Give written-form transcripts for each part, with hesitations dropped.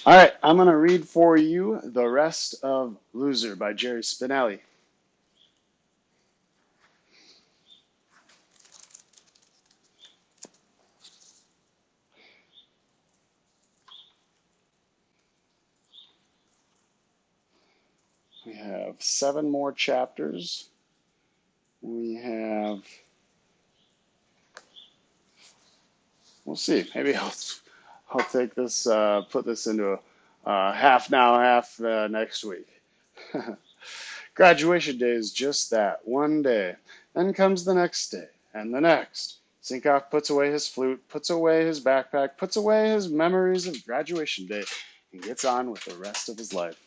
All right, I'm going to read for you the rest of Loser by Jerry Spinelli. We have 7 more chapters. We have, we'll see. Maybe I'll take this, put this into a half now, half next week. Graduation day is just that, one day. Then comes the next day, and the next. Zinkoff puts away his flute, puts away his backpack, puts away his memories of graduation day, and gets on with the rest of his life.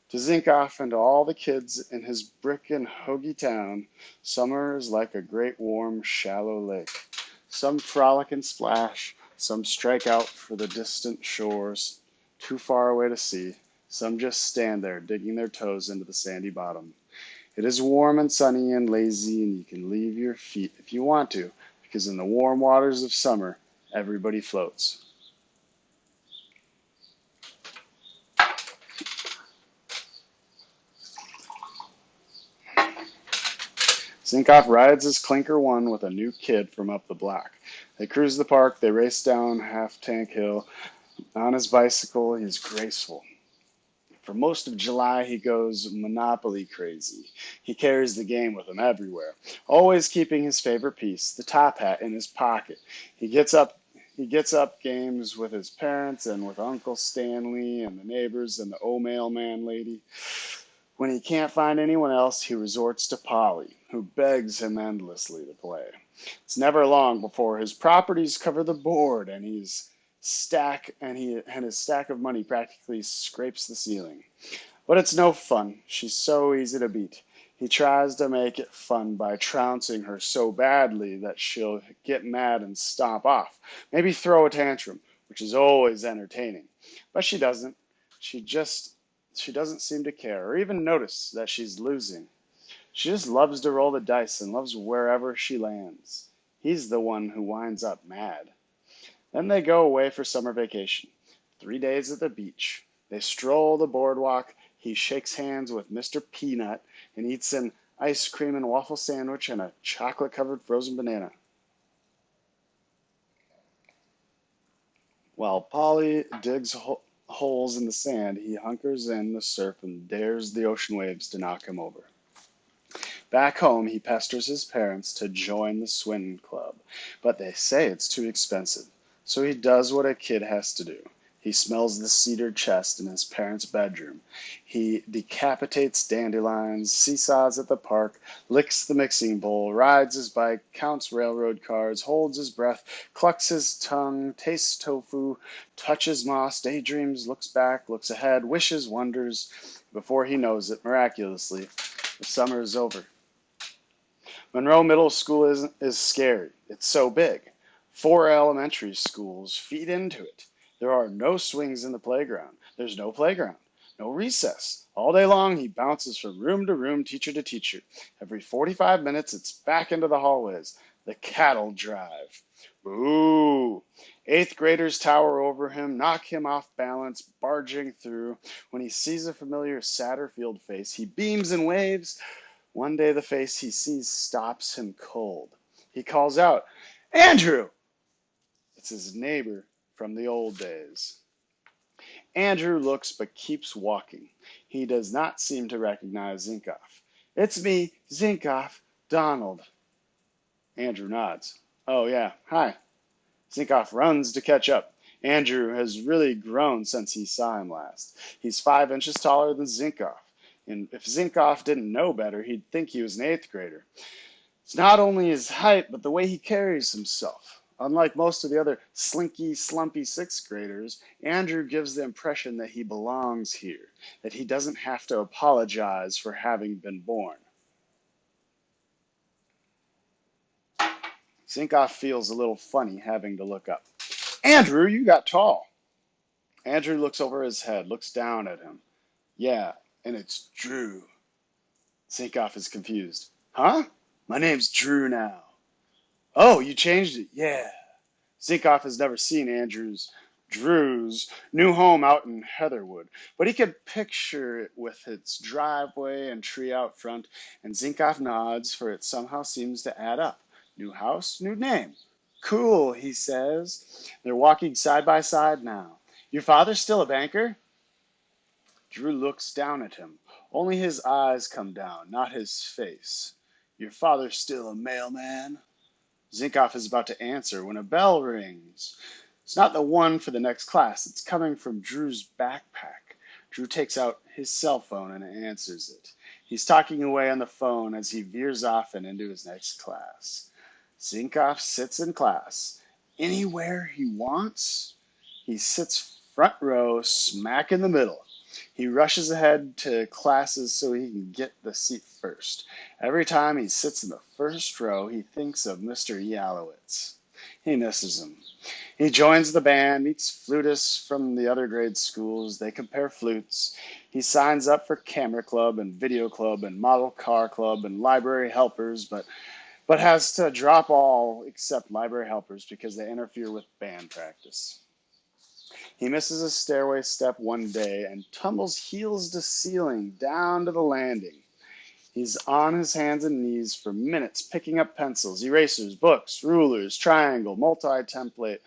To Zinkoff and to all the kids in his brick and hoagie town, summer is like a great warm, shallow lake. Some frolic and splash, some strike out for the distant shores, too far away to see. Some just stand there, digging their toes into the sandy bottom. It is warm and sunny and lazy, and you can leave your feet if you want to, because in the warm waters of summer, everybody floats. Zinkoff rides his clinker one with a new kid from up the block. They cruise the park, they race down Half Tank Hill. On his bicycle, he's graceful. For most of July, he goes Monopoly crazy. He carries the game with him everywhere, always keeping his favorite piece, the top hat, in his pocket. He gets up he gets up games with his parents and with Uncle Stanley and the neighbors and the mailman lady. When he can't find anyone else, he resorts to Polly, who begs him endlessly to play. It's never long before his properties cover the board and his stack of money practically scrapes the ceiling. But it's no fun. She's so easy to beat. He tries to make it fun by trouncing her so badly that she'll get mad and stomp off, maybe throw a tantrum, which is always entertaining. But she doesn't. She just she doesn't seem to care or even notice that she's losing. She just loves to roll the dice and loves wherever she lands. He's the one who winds up mad. Then they go away for summer vacation. 3 days at the beach. They stroll the boardwalk. He shakes hands with Mr. Peanut and eats an ice cream and waffle sandwich and a chocolate covered frozen banana. While Polly digs holes in the sand, he hunkers in the surf and dares the ocean waves to knock him over. Back home, he pesters his parents to join the swim club, but they say it's too expensive. So he does what a kid has to do. He smells the cedar chest in his parents' bedroom. He decapitates dandelions, seesaws at the park, licks the mixing bowl, rides his bike, counts railroad cars, holds his breath, clucks his tongue, tastes tofu, touches moss, daydreams, looks back, looks ahead, wishes, wonders. Before he knows it, miraculously, the summer is over. Monroe Middle School is scary. It's so big. 4 elementary schools feed into it. There are no swings in the playground. There's no playground, no recess. All day long, he bounces from room to room, teacher to teacher. Every 45 minutes, it's back into the hallways. The cattle drive. Boo! Eighth graders tower over him, knock him off balance, barging through. When he sees a familiar Satterfield face, he beams and waves. One day the face he sees stops him cold. He calls out, Andrew! It's his neighbor from the old days. Andrew looks but keeps walking. He does not seem to recognize Zinkoff. It's me, Zinkoff, Donald. Andrew nods. Oh, yeah, hi. Zinkoff runs to catch up. Andrew has really grown since he saw him last. He's 5 inches taller than Zinkoff. And if Zinkoff didn't know better, he'd think he was an eighth grader. It's not only his height, but the way he carries himself. Unlike most of the other slinky, slumpy sixth graders, Andrew gives the impression that he belongs here, that he doesn't have to apologize for having been born. Zinkoff feels a little funny having to look up. Andrew, you got tall. Andrew looks over his head, looks down at him. Yeah, and it's Drew. Zinkoff is confused. Huh? My name's Drew now. Oh, you changed it? Yeah. Zinkoff has never seen Drew's new home out in Heatherwood, but he could picture it with its driveway and tree out front, and Zinkoff nods, for it somehow seems to add up. New house, new name. Cool, he says. They're walking side by side now. Your father's still a banker? Drew looks down at him. Only his eyes come down, not his face. Your father's still a mailman? Zinkoff is about to answer when a bell rings. It's not the one for the next class. It's coming from Drew's backpack. Drew takes out his cell phone and answers it. He's talking away on the phone as he veers off and into his next class. Zinkoff sits in class. Anywhere he wants? He sits front row, smack in the middle. He rushes ahead to classes so he can get the seat first. Every time he sits in the first row, he thinks of Mr. Yalowitz. He misses him. He joins the band, meets flutists from the other grade schools. They compare flutes. He signs up for camera club and video club and model car club and library helpers, but has to drop all except library helpers because they interfere with band practice. He misses a stairway step one day and tumbles heels to ceiling down to the landing. He's on his hands and knees for minutes, picking up pencils, erasers, books, rulers, triangle, multi-template,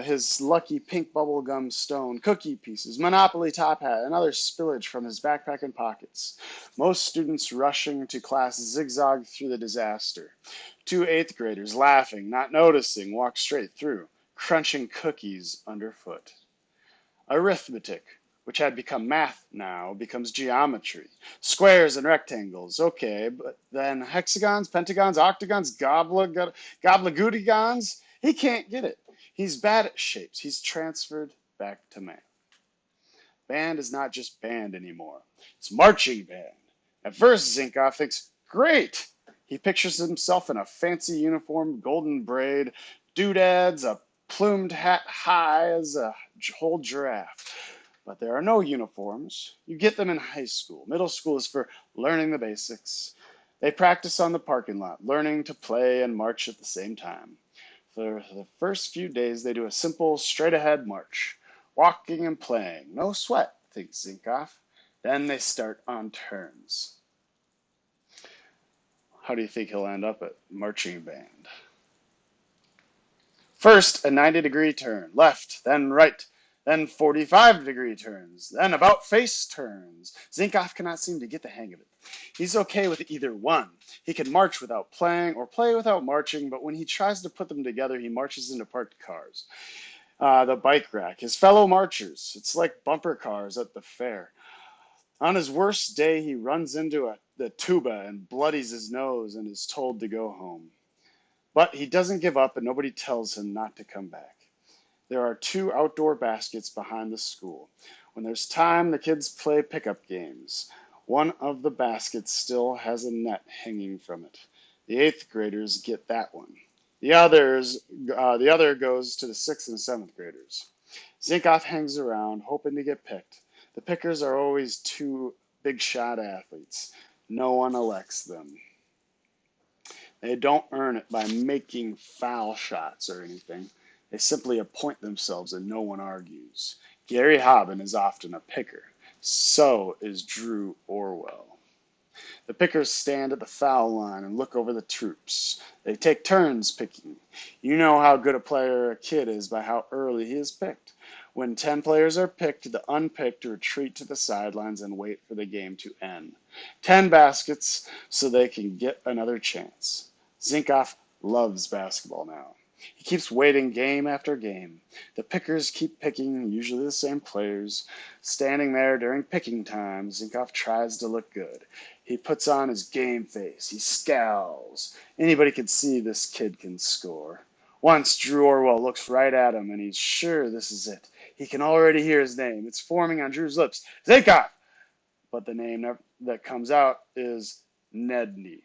his lucky pink bubblegum stone, cookie pieces, Monopoly top hat, and other spillage from his backpack and pockets. Most students rushing to class zigzag through the disaster. Two eighth graders laughing, not noticing, walk straight through, crunching cookies underfoot. Arithmetic, which had become math now, becomes geometry. Squares and rectangles, okay, but then hexagons, pentagons, octagons, gobblegoodigons, he can't get it. He's bad at shapes. He's transferred back to math. Band is not just band anymore. It's marching band. At first, Zinkoff thinks, great. He pictures himself in a fancy uniform, golden braid, doodads, a plumed hat high as a whole giraffe. But there are no uniforms. You get them in high school. Middle school is for learning the basics. They practice on the parking lot, learning to play and march at the same time. For the first few days, they do a simple, straight-ahead march, walking and playing. No sweat, thinks Zinkoff. Then they start on turns. How do you think he'll end up at marching band? First, a 90-degree turn, left, then right, then 45-degree turns, then about-face turns. Zinkoff cannot seem to get the hang of it. He's okay with either one. He can march without playing or play without marching, but when he tries to put them together, he marches into parked cars. The bike rack, his fellow marchers. It's like bumper cars at the fair. On his worst day, he runs into the tuba and bloodies his nose and is told to go home. But he doesn't give up, and nobody tells him not to come back. There are two outdoor baskets behind the school. When there's time, the kids play pickup games. One of the baskets still has a net hanging from it. The eighth graders get that one. The other goes to the sixth and seventh graders. Zinkoff hangs around, hoping to get picked. The pickers are always two big shot athletes. No one elects them. They don't earn it by making foul shots or anything. They simply appoint themselves and no one argues. Gary Hobbin is often a picker. So is Drew Orwell. The pickers stand at the foul line and look over the troops. They take turns picking. You know how good a player a kid is by how early he is picked. When 10 players are picked, the unpicked retreat to the sidelines and wait for the game to end. 10 baskets so they can get another chance. Zinkoff loves basketball now. He keeps waiting game after game. The pickers keep picking, usually the same players. Standing there during picking time, Zinkoff tries to look good. He puts on his game face. He scowls. Anybody can see this kid can score. Once, Drew Orwell looks right at him, and he's sure this is it. He can already hear his name. It's forming on Drew's lips. Zinkoff! But the name that comes out is Nedney.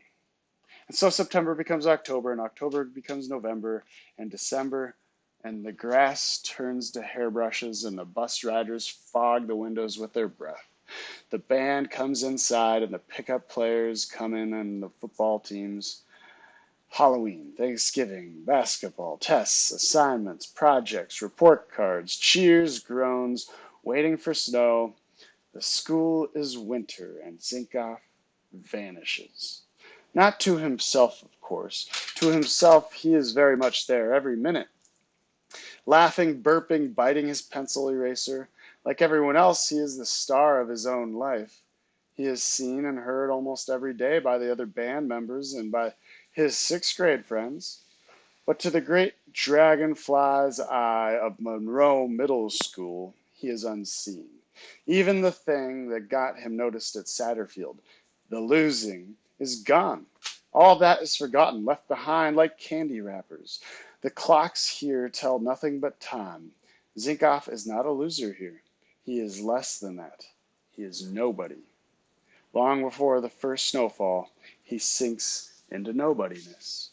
And so September becomes October, and October becomes November, and December, and the grass turns to hairbrushes, and the bus riders fog the windows with their breath. The band comes inside, and the pickup players come in, and the football teams. Halloween, Thanksgiving, basketball, tests, assignments, projects, report cards, cheers, groans, waiting for snow. The school is winter, and Zinkoff vanishes. Not to himself, of course. To himself, he is very much there every minute, laughing, burping, biting his pencil eraser. Like everyone else, he is the star of his own life. He is seen and heard almost every day by the other band members and by his sixth grade friends. But to the great dragonfly's eye of Monroe Middle School, he is unseen. Even the thing that got him noticed at Satterfield, the losing, is gone. All that is forgotten, left behind like candy wrappers. The clocks here tell nothing but time. Zinkoff is not a loser here. He is less than that. He is nobody. Long before the first snowfall, he sinks into nobodiness.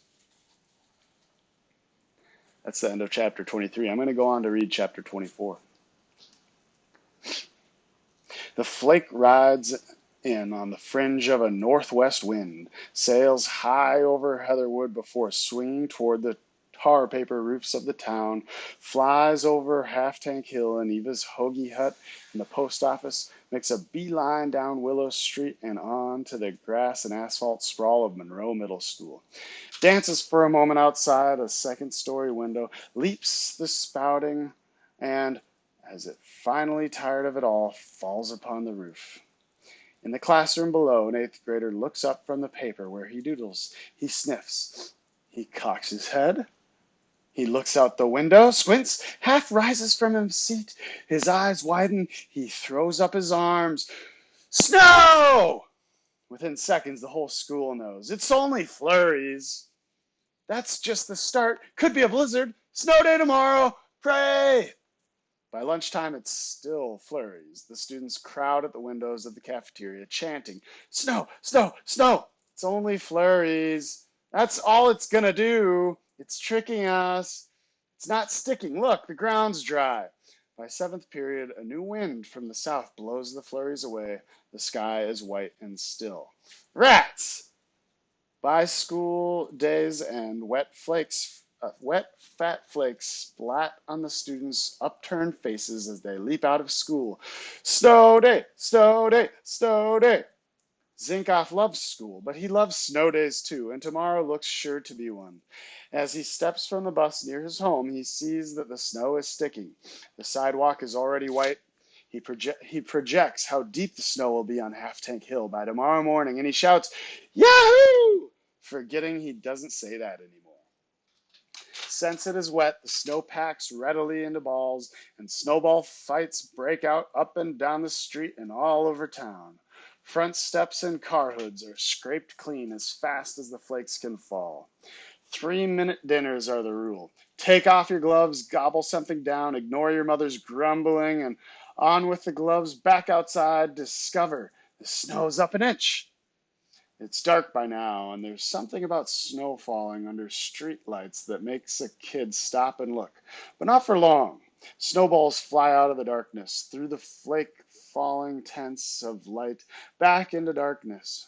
That's the end of chapter 23. I'm going to go on to read chapter 24. The flake rides in on the fringe of a northwest wind, sails high over Heatherwood before swinging toward the tar paper roofs of the town, flies over Half Tank Hill and Eva's hoagie hut and the post office, makes a beeline down Willow Street and on to the grass and asphalt sprawl of Monroe Middle School. Dances for a moment outside a second-story window, leaps the spouting, and, as it finally tired of it all, falls upon the roof. In the classroom below, an eighth grader looks up from the paper where he doodles. He sniffs. He cocks his head. He looks out the window, squints, half rises from his seat. His eyes widen. He throws up his arms. Snow! Within seconds, the whole school knows. It's only flurries. That's just the start. Could be a blizzard. Snow day tomorrow. Pray! By lunchtime, it's still flurries. The students crowd at the windows of the cafeteria, chanting, Snow! Snow! Snow! It's only flurries. That's all it's gonna do. It's tricking us. It's not sticking. Look, the ground's dry. By seventh period, a new wind from the south blows the flurries away. The sky is white and still. Rats! By school days end, wet fat flakes splat on the students' upturned faces as they leap out of school. Snow day, snow day, snow day. Zinkoff loves school, but he loves snow days too, and tomorrow looks sure to be one. As he steps from the bus near his home, he sees that the snow is sticking. The sidewalk is already white. He projects how deep the snow will be on Half Tank Hill by tomorrow morning, and he shouts, Yahoo! Forgetting he doesn't say that anymore. Since it is wet, the snow packs readily into balls, and snowball fights break out up and down the street and all over town. Front steps and car hoods are scraped clean as fast as the flakes can fall. 3-minute dinners are the rule. Take off your gloves, gobble something down, ignore your mother's grumbling, and on with the gloves, back outside, discover the snow's up an inch. It's dark by now, and there's something about snow falling under street lights that makes a kid stop and look. But not for long. Snowballs fly out of the darkness, through the flake falling tents of light, back into darkness.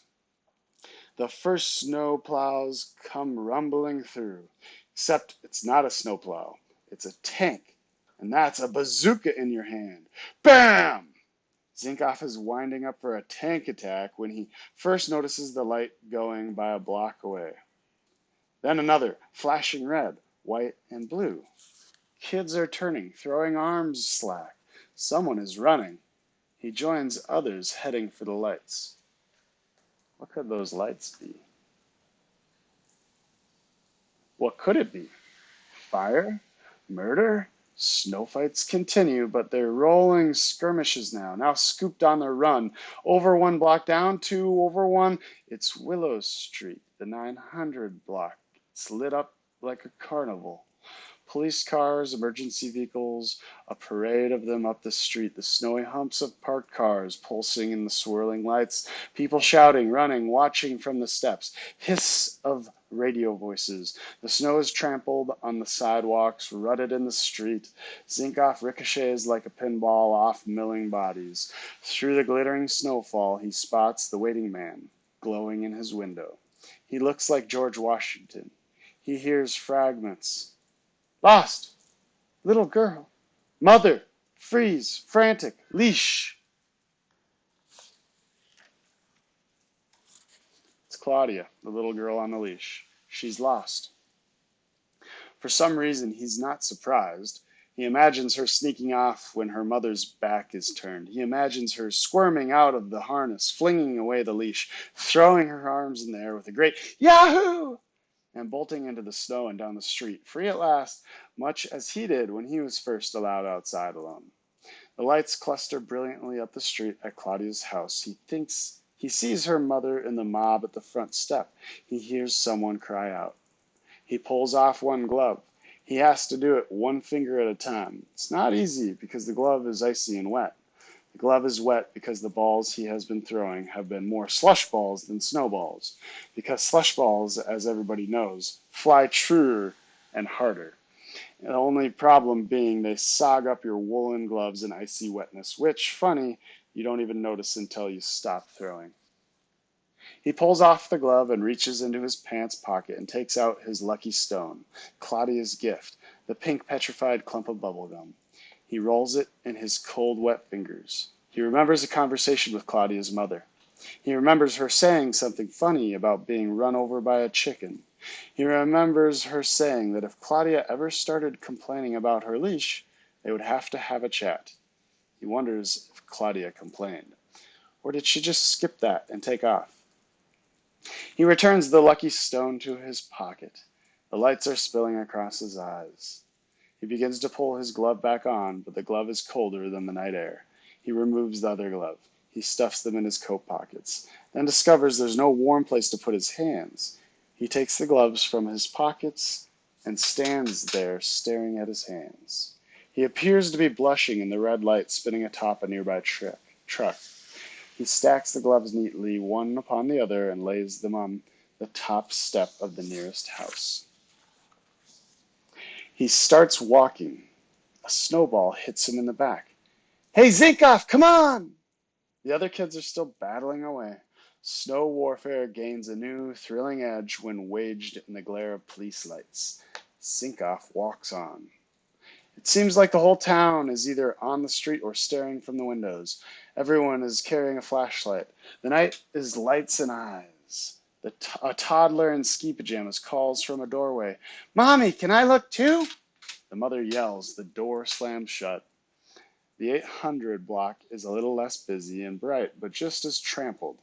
The first snow plows come rumbling through, except it's not a snow plow. It's a tank, and that's a bazooka in your hand. Bam! Zinkoff is winding up for a tank attack when he first notices the light going by a block away. Then another, flashing red, white, and blue. Kids are turning, throwing arms slack. Someone is running. He joins others heading for the lights. What could those lights be? What could it be? Fire? Murder? Snow fights continue, but they're rolling skirmishes now scooped on the run. Over one block down, two over one. It's Willow Street, the 900 block. It's lit up like a carnival. Police cars, emergency vehicles, a parade of them up the street, the snowy humps of parked cars pulsing in the swirling lights, people shouting, running, watching from the steps, hiss of radio voices. The snow is trampled on the sidewalks, rutted in the street. Zinkoff ricochets like a pinball off milling bodies. Through the glittering snowfall, he spots the waiting man glowing in his window. He looks like George Washington. He hears fragments. Lost! Little girl! Mother! Freeze! Frantic! Leash! It's Claudia, the little girl on the leash. She's lost. For some reason, he's not surprised. He imagines her sneaking off when her mother's back is turned. He imagines her squirming out of the harness, flinging away the leash, throwing her arms in the air with a great Yahoo! And bolting into the snow and down the street, free at last, much as he did when he was first allowed outside alone. The lights cluster brilliantly up the street at Claudia's house. He thinks he sees her mother in the mob at the front step. He hears someone cry out. He pulls off one glove. He has to do it one finger at a time. It's not easy because the glove is icy and wet. The glove is wet because the balls he has been throwing have been more slush balls than snowballs. Because slush balls, as everybody knows, fly truer and harder. The only problem being they sog up your woolen gloves in icy wetness, which, funny, you don't even notice until you stop throwing. He pulls off the glove and reaches into his pants pocket and takes out his lucky stone, Claudia's gift, the pink petrified clump of bubblegum. He rolls it in his cold, wet fingers. He remembers a conversation with Claudia's mother. He remembers her saying something funny about being run over by a chicken. He remembers her saying that if Claudia ever started complaining about her leash, they would have to have a chat. He wonders if Claudia complained. Or did she just skip that and take off? He returns the lucky stone to his pocket. The lights are spilling across his eyes. He begins to pull his glove back on, but the glove is colder than the night air. He removes the other glove. He stuffs them in his coat pockets, then discovers there's no warm place to put his hands. He takes the gloves from his pockets and stands there staring at his hands. He appears to be blushing in the red light spinning atop a nearby truck. He stacks the gloves neatly, one upon the other, and lays them on the top step of the nearest house. He starts walking. A snowball hits him in the back. Hey, Zinkoff, come on! The other kids are still battling away. Snow warfare gains a new, thrilling edge when waged in the glare of police lights. Zinkoff walks on. It seems like the whole town is either on the street or staring from the windows. Everyone is carrying a flashlight. The night is lights and eyes. A toddler in ski pajamas calls from a doorway, "Mommy, can I look too?" The mother yells. The door slams shut. The 800 block is a little less busy and bright, but just as trampled.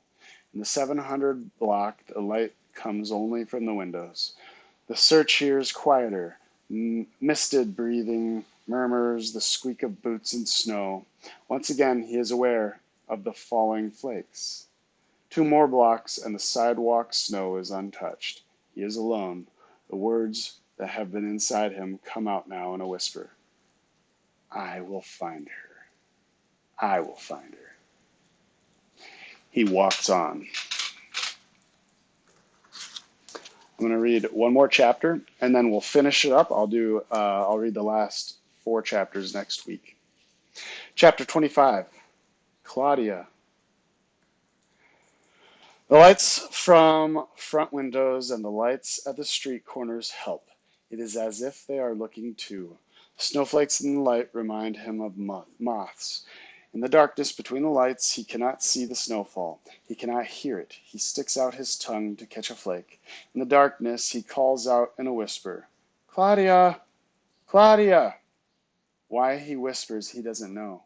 In the 700 block, the light comes only from the windows. The search here is quieter. Misted breathing murmurs the squeak of boots in snow. Once again, he is aware of the falling flakes. 2 more blocks and the sidewalk snow is untouched. He is alone. The words that have been inside him come out now in a whisper. I will find her. I will find her. He walks on. I'm going to read one more chapter, and then we'll finish it up. I'll read the last 4 chapters next week. Chapter 25, Claudia. The lights from front windows and the lights at the street corners help. It is as if they are looking too. Snowflakes in the light remind him of moths. In the darkness between the lights, he cannot see the snowfall. He cannot hear it. He sticks out his tongue to catch a flake. In the darkness, he calls out in a whisper, "Claudia! Claudia!" Why he whispers, he doesn't know.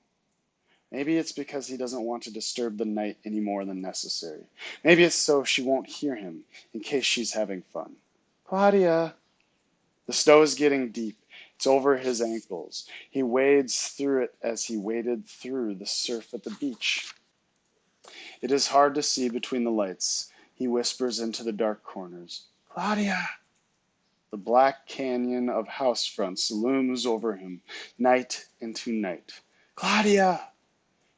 Maybe it's because he doesn't want to disturb the night any more than necessary. Maybe it's so she won't hear him, in case she's having fun. Claudia! The snow is getting deep. It's over his ankles. He wades through it as he waded through the surf at the beach. It is hard to see between the lights. He whispers into the dark corners, "Claudia!" The black canyon of house fronts looms over him, night into night. Claudia!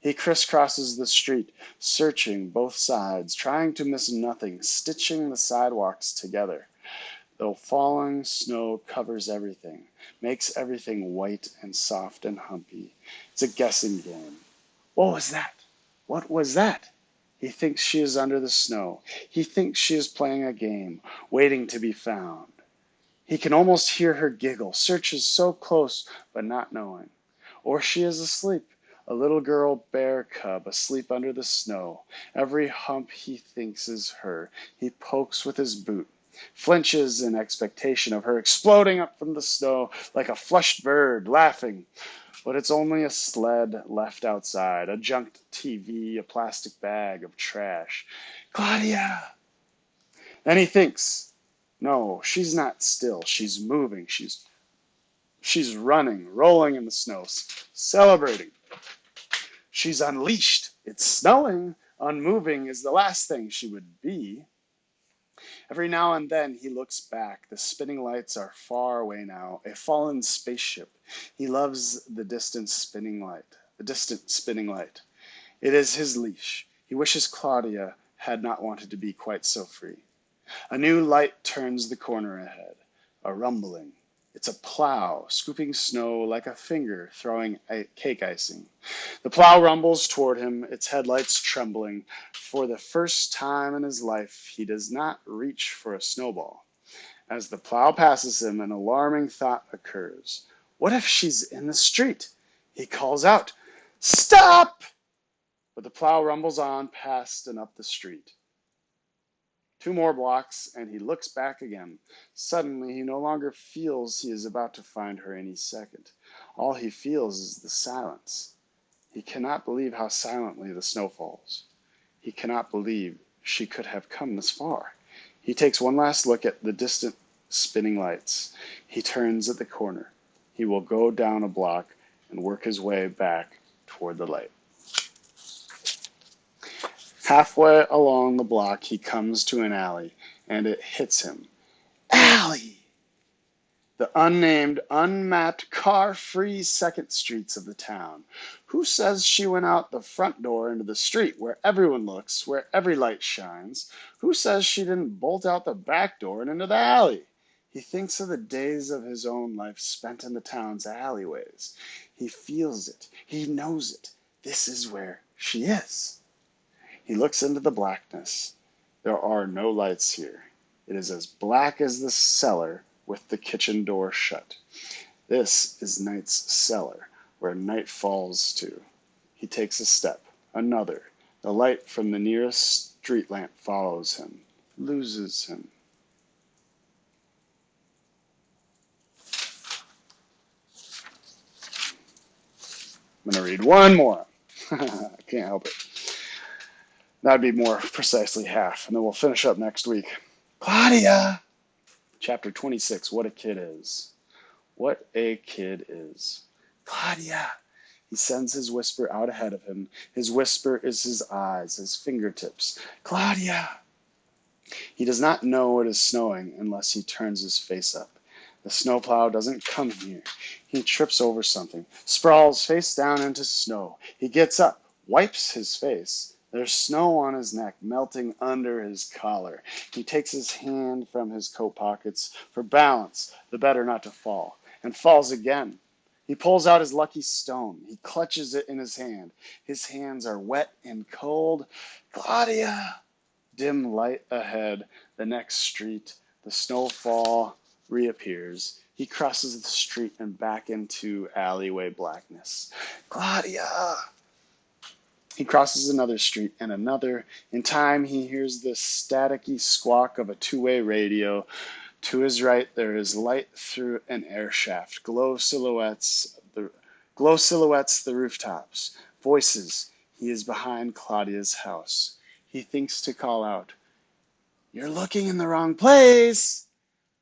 He crisscrosses the street, searching both sides, trying to miss nothing, stitching the sidewalks together. The falling snow covers everything, makes everything white and soft and humpy. It's a guessing game. What was that? What was that? He thinks she is under the snow. He thinks she is playing a game, waiting to be found. He can almost hear her giggle, searches so close but not knowing. Or she is asleep, a little girl bear cub asleep under the snow. Every hump he thinks is her. He pokes with his boot, flinches in expectation of her exploding up from the snow like a flushed bird, laughing. But it's only a sled left outside, a junked TV, a plastic bag of trash. Claudia! Then he thinks, no, she's not still. She's moving. She's running, rolling in the snow, celebrating. She's unleashed. It's snowing. Unmoving is the last thing she would be. Every now and then he looks back. The spinning lights are far away now, a fallen spaceship. He loves the distant spinning light. The distant spinning light. It is his leash. He wishes Claudia had not wanted to be quite so free. A new light turns the corner ahead. A rumbling. It's a plow, scooping snow like a finger throwing cake icing. The plow rumbles toward him, its headlights trembling. For the first time in his life, he does not reach for a snowball. As the plow passes him, an alarming thought occurs. What if she's in the street? He calls out, "Stop!" But the plow rumbles on past and up the street. 2 more blocks, and he looks back again. Suddenly, he no longer feels he is about to find her any second. All he feels is the silence. He cannot believe how silently the snow falls. He cannot believe she could have come this far. He takes one last look at the distant spinning lights. He turns at the corner. He will go down a block and work his way back toward the light. Halfway along the block, he comes to an alley, and it hits him. Alley! The unnamed, unmapped, car-free second streets of the town. Who says she went out the front door into the street where everyone looks, where every light shines? Who says she didn't bolt out the back door and into the alley? He thinks of the days of his own life spent in the town's alleyways. He feels it. He knows it. This is where she is. He looks into the blackness. There are no lights here. It is as black as the cellar with the kitchen door shut. This is night's cellar, where night falls to. He takes a step, another. The light from the nearest street lamp follows him, loses him. I'm going to read one more. I can't help it. That'd be more precisely half, and then we'll finish up next week. Claudia! Chapter 26, What a Kid Is. What a kid is. Claudia! He sends his whisper out ahead of him. His whisper is his eyes, his fingertips. Claudia! He does not know it is snowing unless he turns his face up. The snowplow doesn't come here. He trips over something, sprawls face down into snow. He gets up, wipes his face. There's snow on his neck, melting under his collar. He takes his hand from his coat pockets for balance, the better not to fall, and falls again. He pulls out his lucky stone. He clutches it in his hand. His hands are wet and cold. Claudia! Dim light ahead, the next street. The snowfall reappears. He crosses the street and back into alleyway blackness. Claudia! He crosses another street and another. In time, he hears the staticky squawk of a two-way radio. To his right, there is light through an air shaft. Glow silhouettes the rooftops. Voices. He is behind Claudia's house. He thinks to call out, "You're looking in the wrong place!"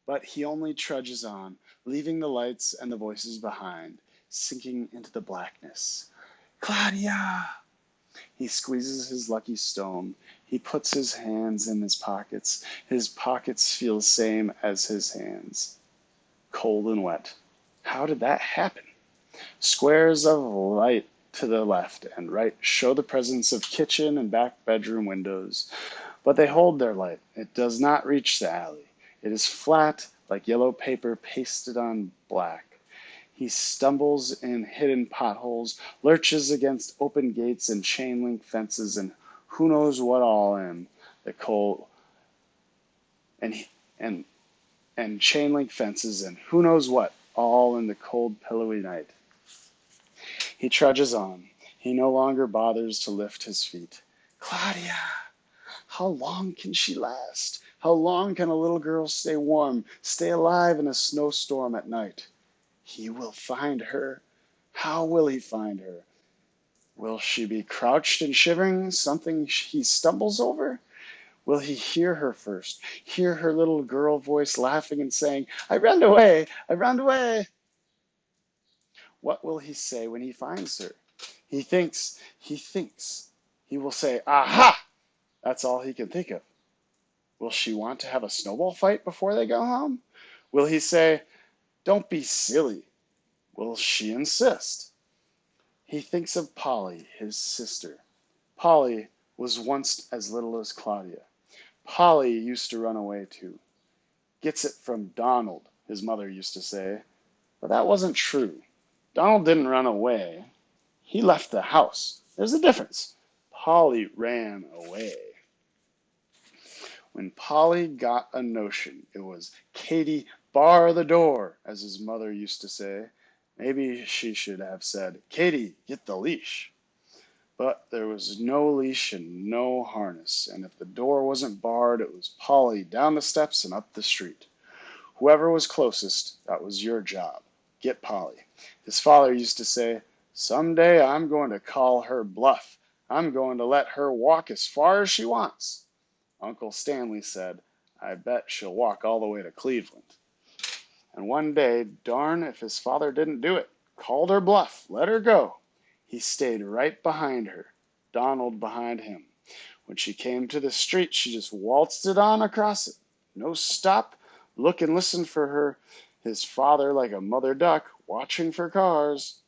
But he only trudges on, leaving the lights and the voices behind, sinking into the blackness. Claudia! He squeezes his lucky stone. He puts his hands in his pockets. His pockets feel the same as his hands. Cold and wet. How did that happen? Squares of light to the left and right show the presence of kitchen and back bedroom windows. But they hold their light. It does not reach the alley. It is flat, like yellow paper pasted on black. He stumbles in hidden potholes, lurches against open gates and chain link fences, and who knows what all in the cold. And and chain link fences and who knows what, all in the cold, pillowy night. He trudges on. He no longer bothers to lift his feet. Claudia! How long can she last? How long can a little girl stay warm, stay alive in a snowstorm at night? He will find her. How will he find her? Will she be crouched and shivering, something he stumbles over? Will he hear her first, hear her little girl voice laughing and saying, I ran away, I ran away? What will he say when he finds her? He thinks. He will say, aha! That's all he can think of. Will she want to have a snowball fight before they go home? Will he say, don't be silly? Will she insist? He thinks of Polly, his sister. Polly was once as little as Claudia. Polly used to run away too. Gets it from Donald, his mother used to say. But that wasn't true. Donald didn't run away. He left the house. There's a difference. Polly ran away. When Polly got a notion, it was, Katie, bar the door, as his mother used to say. Maybe she should have said, Katie, get the leash. But there was no leash and no harness, and if the door wasn't barred, it was Polly down the steps and up the street. Whoever was closest, that was your job. Get Polly. His father used to say, someday I'm going to call her bluff. I'm going to let her walk as far as she wants. Uncle Stanley said, I bet she'll walk all the way to Cleveland. And one day, darn if his father didn't do it. Called her bluff, let her go. He stayed right behind her, Donald behind him. When she came to the street, she just waltzed it on across it. No stop, look and listen for her, his father like a mother duck, watching for cars.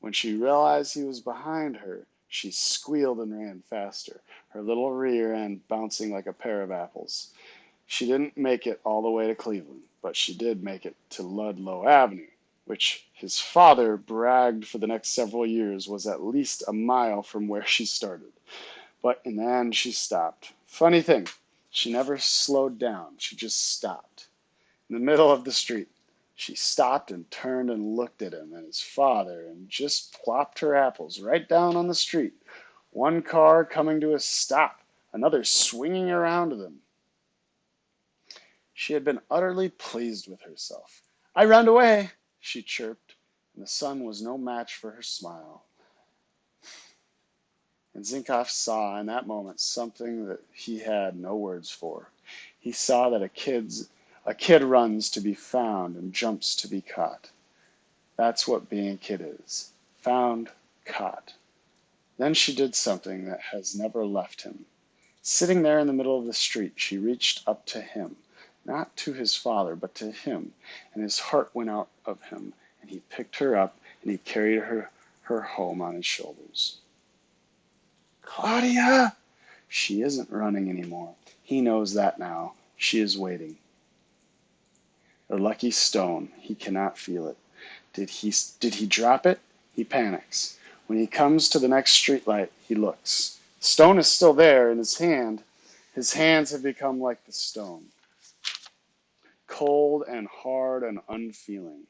When she realized he was behind her, she squealed and ran faster, her little rear end bouncing like a pair of apples. She didn't make it all the way to Cleveland, but she did make it to Ludlow Avenue, which his father bragged for the next several years was at least a mile from where she started. But in the end, she stopped. Funny thing, she never slowed down. She just stopped. In the middle of the street, she stopped and turned and looked at him and his father and just plopped her apples right down on the street. One car coming to a stop, another swinging around them. She had been utterly pleased with herself. I ran away, she chirped, and the sun was no match for her smile. And Zinkoff saw in that moment something that he had no words for. He saw that a kid runs to be found and jumps to be caught. That's what being a kid is. Found, caught. Then she did something that has never left him. Sitting there in the middle of the street, she reached up to him. Not to his father, but to him, and his heart went out of him, and he picked her up, and he carried her home on his shoulders. Claudia! She isn't running anymore. He knows that now. She is waiting. A lucky stone. He cannot feel it. Did he drop it? He panics. When he comes to the next streetlight, he looks. The stone is still there in his hand. His hands have become like the stone. Cold and hard and unfeeling.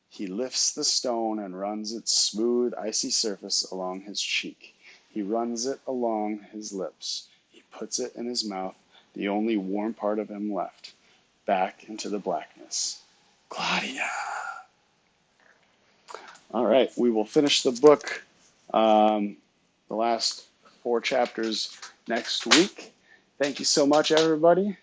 He lifts the stone and runs its smooth, icy surface along his cheek. He runs it along his lips. He puts it in his mouth, the only warm part of him left, back into the blackness. Claudia! All right, we will finish the book, the last 4 chapters next week. Thank you so much, everybody.